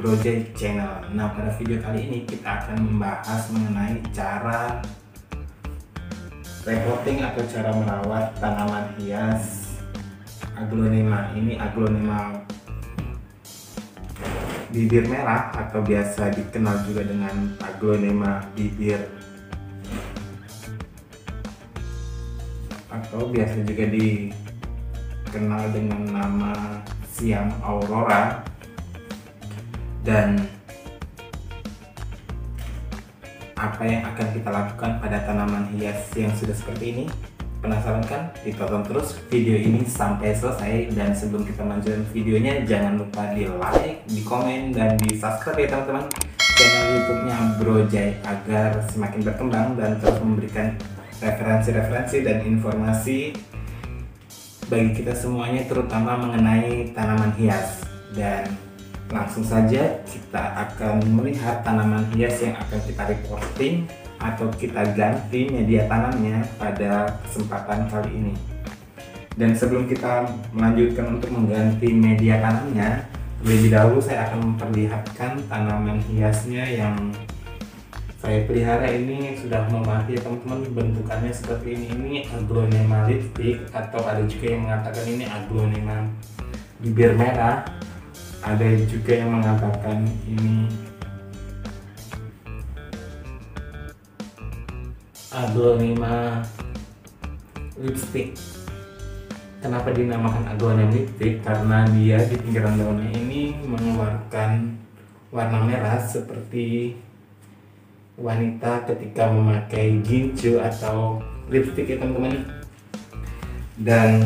Brojay Channel. Nah, pada video kali ini kita akan membahas mengenai cara repotting atau cara merawat tanaman hias aglonema. Ini aglonema bibir merah atau biasa dikenal juga dengan aglonema bibir atau biasa juga dikenal dengan nama Siam Aurora. Dan apa yang akan kita lakukan pada tanaman hias yang sudah seperti ini? Penasaran kan? Ditonton terus video ini sampai selesai. Dan sebelum kita lanjutkan videonya, jangan lupa di like, di komen, dan di subscribe ya teman-teman channel YouTube-nya Brojay agar semakin berkembang dan terus memberikan referensi-referensi dan informasi bagi kita semuanya, terutama mengenai tanaman hias. Dan langsung saja kita akan melihat tanaman hias yang akan kita repotting atau kita ganti media tanamnya pada kesempatan kali ini. Dan sebelum kita melanjutkan untuk mengganti media tanamnya, terlebih dahulu saya akan memperlihatkan tanaman hiasnya yang saya pelihara. Ini sudah mau mati ya teman-teman, bentukannya seperti ini. Ini aglonema lipstick atau ada juga yang mengatakan ini aglonema bibir merah. Ada juga yang mengatakan ini aglonema lipstick. Kenapa dinamakan aglonema lipstick? Karena dia di pinggiran daunnya ini mengeluarkan warna merah seperti wanita ketika memakai gincu atau lipstick ya teman-teman. Dan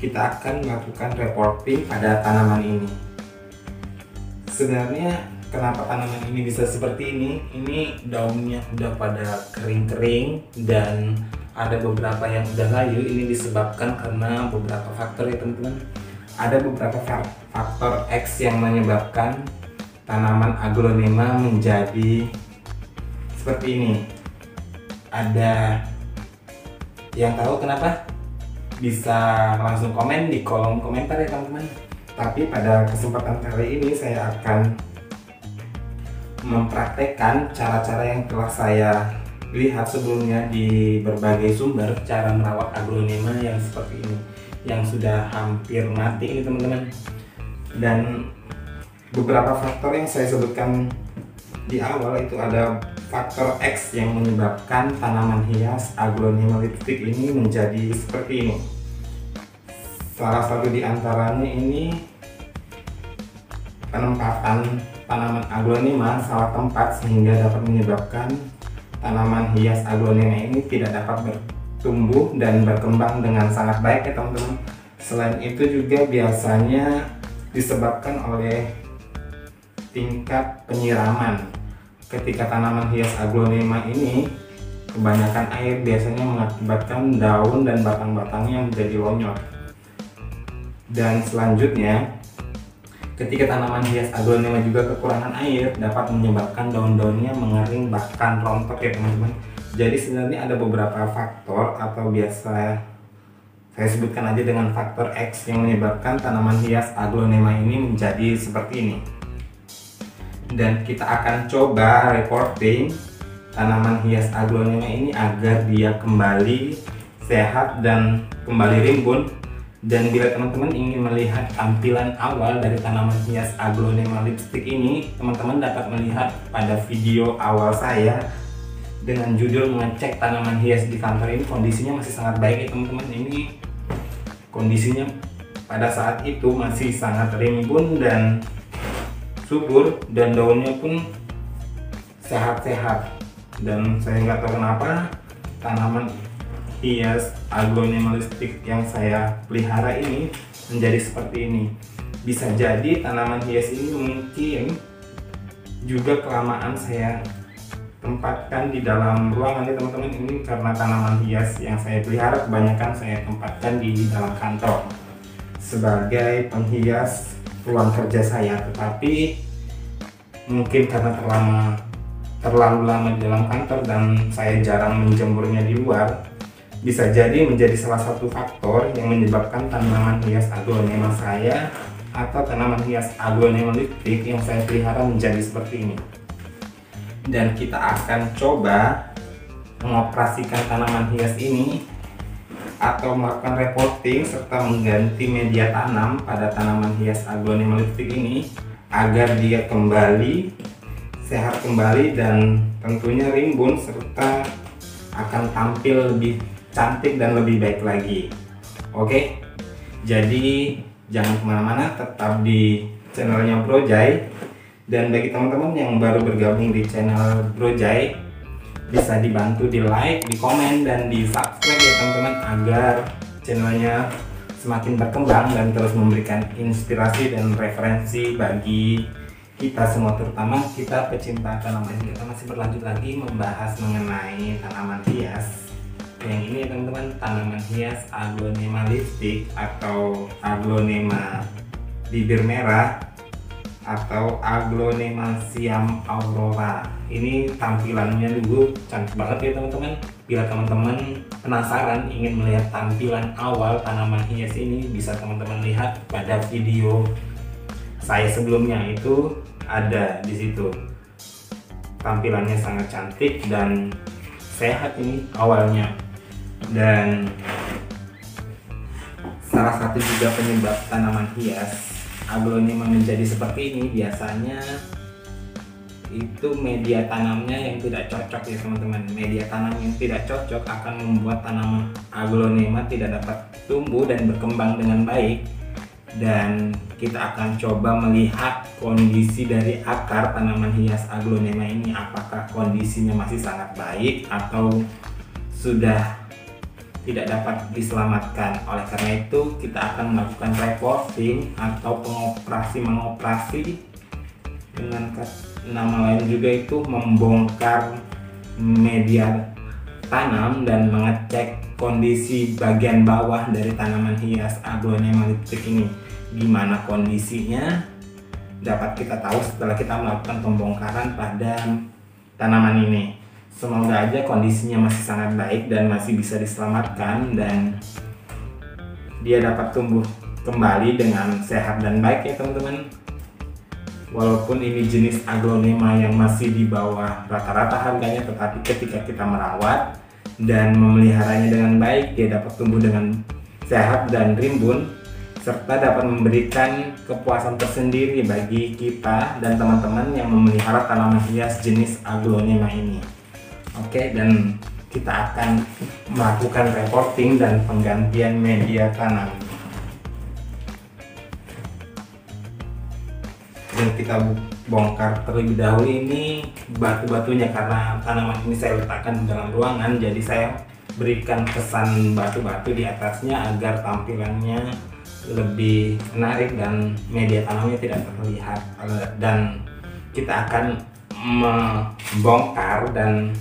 kita akan melakukan repotting pada tanaman ini. Sebenarnya kenapa tanaman ini bisa seperti ini? Ini daunnya udah pada kering-kering dan ada beberapa yang udah layu. Ini disebabkan karena beberapa faktor ya teman-teman. Ada beberapa faktor X yang menyebabkan tanaman aglonema menjadi seperti ini. Ada yang tahu kenapa? Bisa langsung komen di kolom komentar ya teman-teman. Tapi pada kesempatan kali ini saya akan mempraktekkan cara-cara yang telah saya lihat sebelumnya di berbagai sumber, cara merawat aglonema yang seperti ini, yang sudah hampir mati ini teman-teman. Dan beberapa faktor yang saya sebutkan di awal itu ada faktor X yang menyebabkan tanaman hias aglonema lipstick ini menjadi seperti ini. Salah satu di antaranya ini penempatan tanaman aglonema salah tempat sehingga dapat menyebabkan tanaman hias aglonema ini tidak dapat bertumbuh dan berkembang dengan sangat baik ya teman-teman. Selain itu juga biasanya disebabkan oleh tingkat penyiraman. Ketika tanaman hias aglonema ini kebanyakan air, biasanya mengakibatkan daun dan batang-batangnya menjadi lonyot. Dan selanjutnya, ketika tanaman hias aglonema juga kekurangan air, dapat menyebabkan daun-daunnya mengering bahkan rontok ya teman-teman. Jadi sebenarnya ada beberapa faktor atau biasa saya sebutkan aja dengan faktor X yang menyebabkan tanaman hias aglonema ini menjadi seperti ini. Dan kita akan coba repotting tanaman hias aglonema ini agar dia kembali sehat dan kembali rimbun. Dan bila teman-teman ingin melihat tampilan awal dari tanaman hias aglonema lipstick ini, teman-teman dapat melihat pada video awal saya dengan judul mengecek tanaman hias di kantor ini. Kondisinya masih sangat baik ya teman-teman. Ini kondisinya pada saat itu masih sangat rimbun dan subur, dan daunnya pun sehat-sehat. Dan saya nggak tahu kenapa tanaman hias aglonema lipstick yang saya pelihara ini menjadi seperti ini. Bisa jadi tanaman hias ini mungkin juga kelamaan saya tempatkan di dalam ruangan ya teman-teman. Ini karena tanaman hias yang saya pelihara kebanyakan saya tempatkan di dalam kantor sebagai penghias ruang kerja saya. Tetapi mungkin karena terlalu lama di dalam kantor dan saya jarang menjemurnya di luar, bisa jadi menjadi salah satu faktor yang menyebabkan tanaman hias aglonema saya atau tanaman hias aglonema lipstick yang saya pelihara menjadi seperti ini. Dan kita akan coba mengoperasikan tanaman hias ini atau melakukan repotting serta mengganti media tanam pada tanaman hias aglonema lipstick ini agar dia kembali sehat kembali dan tentunya rimbun serta akan tampil lebih cantik dan lebih baik lagi. Oke, jadi jangan kemana-mana, tetap di channelnya Bro Jay. Dan bagi teman-teman yang baru bergabung di channel Bro Jay, bisa dibantu di like, di komen, dan di subscribe ya teman-teman, agar channelnya semakin berkembang dan terus memberikan inspirasi dan referensi bagi kita semua, terutama kita pecinta tanaman. Kita masih berlanjut lagi membahas mengenai tanaman hias. Yang ini teman-teman, tanaman hias aglonema lipstick atau aglonema bibir merah atau aglonema siam aurora. Ini tampilannya dulu cantik banget ya teman-teman. Bila teman-teman penasaran ingin melihat tampilan awal tanaman hias ini, bisa teman-teman lihat pada video saya sebelumnya, itu ada di situ. Tampilannya sangat cantik dan sehat ini awalnya. Dan salah satu juga penyebab tanaman hias aglonema menjadi seperti ini biasanya itu media tanamnya yang tidak cocok ya teman-teman. Media tanam yang tidak cocok akan membuat tanaman aglonema tidak dapat tumbuh dan berkembang dengan baik. Dan kita akan coba melihat kondisi dari akar tanaman hias aglonema ini, apakah kondisinya masih sangat baik atau sudah tidak dapat diselamatkan. Oleh karena itu kita akan melakukan repotting atau mengoperasi, dengan nama lain juga itu membongkar media tanam dan mengecek kondisi bagian bawah dari tanaman hias aglonema lipstick ini. Gimana kondisinya dapat kita tahu setelah kita melakukan pembongkaran pada tanaman ini. Semoga aja kondisinya masih sangat baik dan masih bisa diselamatkan dan dia dapat tumbuh kembali dengan sehat dan baik ya teman-teman. Walaupun ini jenis aglonema yang masih di bawah rata-rata harganya, tetapi ketika kita merawat dan memeliharanya dengan baik, dia dapat tumbuh dengan sehat dan rimbun serta dapat memberikan kepuasan tersendiri bagi kita dan teman-teman yang memelihara tanaman hias jenis aglonema ini. Oke, dan kita akan melakukan repotting dan penggantian media tanam. Dan kita bongkar terlebih dahulu ini batu-batunya, karena tanaman ini saya letakkan di dalam ruangan, jadi saya berikan kesan batu-batu di atasnya agar tampilannya lebih menarik dan media tanamnya tidak terlihat. Dan kita akan membongkar dan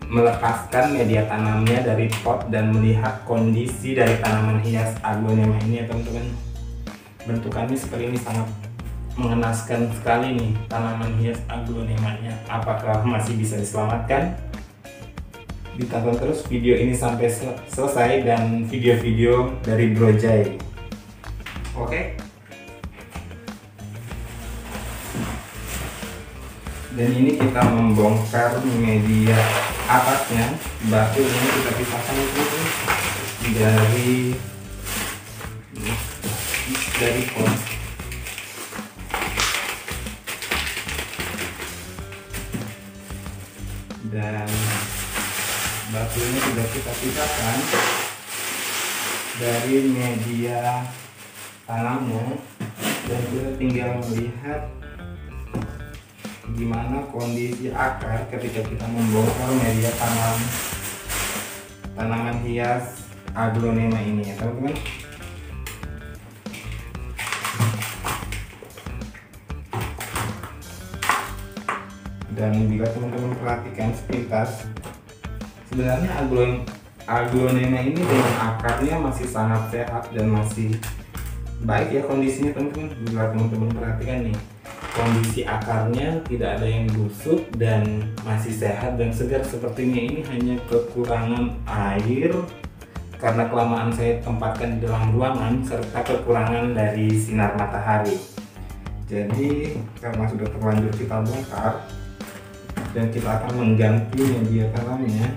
melepaskan media tanamnya dari pot dan melihat kondisi dari tanaman hias aglonema ini ya teman-teman. Bentukannya seperti ini, sangat mengenaskan sekali nih tanaman hias aglonemanya. Apakah masih bisa diselamatkan? Ditonton terus video ini sampai selesai dan video-video dari Bro Jay. Oke. Dan ini kita membongkar media atasnya, batu ini kita pisahkan itu dari pot. Dan batu ini sudah kita pisahkan dari media tanamnya, dan kita tinggal melihat gimana kondisi akar ketika kita membongkar media tanaman hias aglonema ini ya teman-teman. Dan bila teman-teman perhatikan sepintas, sebenarnya aglonema ini dengan akarnya masih sangat sehat dan masih baik ya kondisinya teman-teman. Bila teman-teman perhatikan nih, kondisi akarnya tidak ada yang busuk dan masih sehat dan segar sepertinya. Ini hanya kekurangan air karena kelamaan saya tempatkan di dalam ruangan serta kekurangan dari sinar matahari. Jadi karena sudah terlanjur kita bongkar dan kita akan mengganti media tanamnya.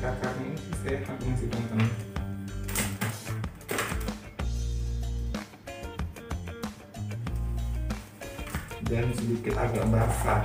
Akarnya ini sehat masih teman-teman. Dan sedikit agak basah.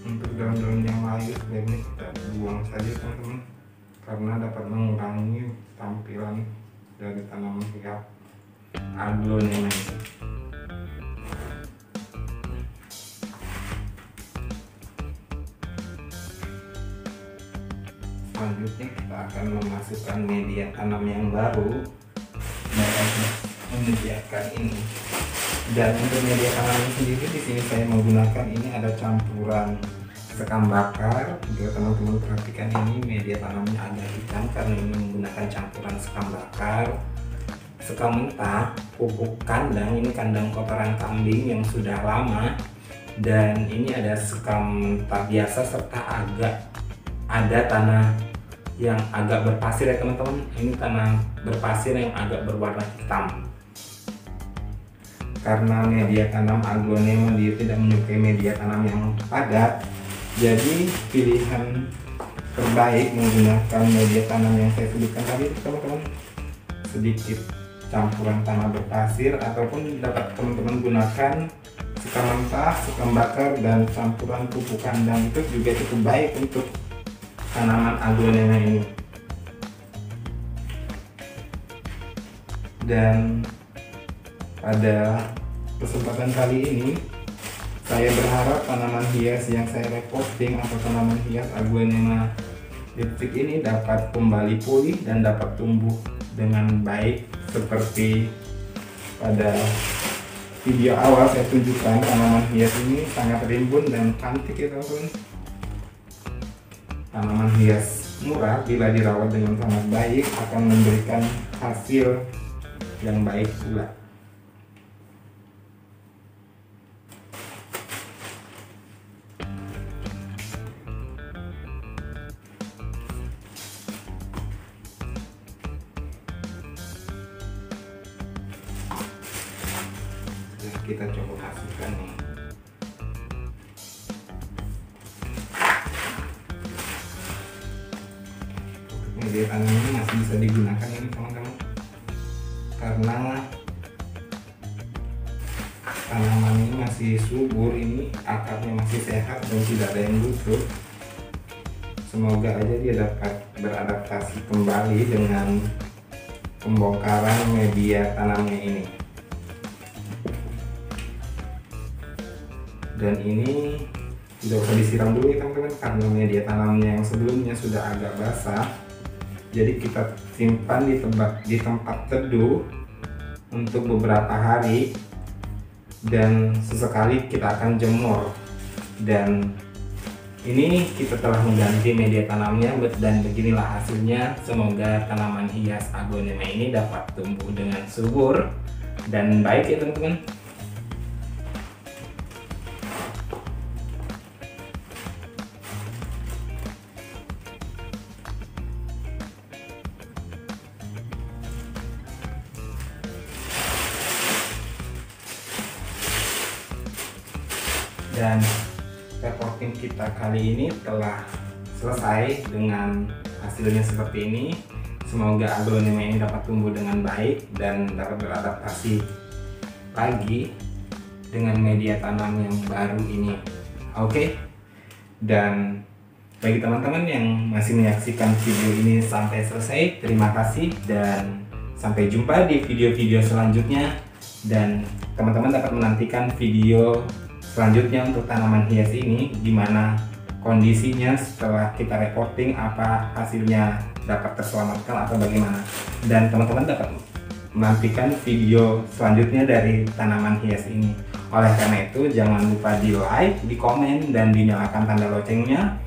Untuk daun-daun yang layu sebaiknya kita buang saja teman-teman, karena dapat mengurangi tampilan dari tanaman hias aglonema ini. Selanjutnya kita akan memasukkan media tanam yang baru dengan menyediakan ini. Dan untuk media tanam sendiri di sini saya menggunakan ini ada campuran sekam bakar. Jika teman-teman perhatikan ini media tanamnya agak hitam karena ini menggunakan campuran sekam bakar, sekam mentah, pupuk kandang, ini kandang kotoran kambing yang sudah lama, dan ini ada sekam mentah biasa serta agak ada tanah yang agak berpasir ya teman-teman. Ini tanah berpasir yang agak berwarna hitam. Karena media tanam aglonema dia tidak menyukai media tanam yang padat, jadi pilihan terbaik menggunakan media tanam yang saya sebutkan tadi teman-teman, sedikit campuran tanah berpasir, ataupun dapat teman-teman gunakan sekam mentah, sekam bakar, dan campuran pupuk kandang. Itu juga cukup baik untuk tanaman aglonema ini. Dan pada kesempatan kali ini saya berharap tanaman hias yang saya reposting atau tanaman hias aglonema lipstick ini dapat kembali pulih dan dapat tumbuh dengan baik seperti pada video awal saya tunjukkan. Tanaman hias ini sangat rimbun dan cantik ya teman-teman. Tanaman hias murah bila dirawat dengan sangat baik akan memberikan hasil yang baik pula. Kita coba masukkan nih. Media tanam ini masih bisa digunakan ini teman-teman, karena tanaman ini masih subur, ini akarnya masih sehat dan tidak ada yang busuk. Semoga aja dia dapat beradaptasi kembali dengan pembongkaran media tanamnya ini. Dan ini tidak usah disiram dulu ya teman-teman, karena media tanamnya yang sebelumnya sudah agak basah. Jadi kita simpan di tempat teduh untuk beberapa hari, dan sesekali kita akan jemur. Dan ini kita telah mengganti media tanamnya, dan beginilah hasilnya. Semoga tanaman hias aglonema ini dapat tumbuh dengan subur dan baik ya teman-teman. Dan reporting kita kali ini telah selesai dengan hasilnya seperti ini. Semoga aglonema ini dapat tumbuh dengan baik dan dapat beradaptasi lagi dengan media tanam yang baru ini. Oke. Dan bagi teman-teman yang masih menyaksikan video ini sampai selesai, terima kasih dan sampai jumpa di video-video selanjutnya. Dan teman-teman dapat menantikan video selanjutnya untuk tanaman hias ini gimana kondisinya setelah kita reporting, apa hasilnya dapat terselamatkan atau bagaimana. Dan teman-teman dapat menantikan video selanjutnya dari tanaman hias ini. Oleh karena itu jangan lupa di like, di komen, dan dinyalakan tanda loncengnya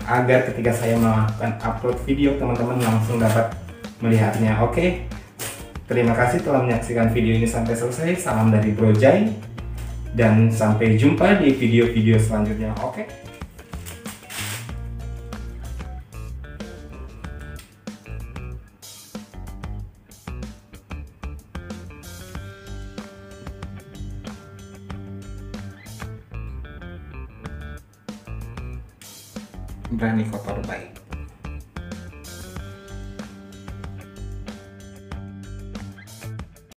agar ketika saya melakukan upload video teman-teman langsung dapat melihatnya. Oke, terima kasih telah menyaksikan video ini sampai selesai. Salam dari Bro Jai dan sampai jumpa di video-video selanjutnya. Oke. Berani kotor baik.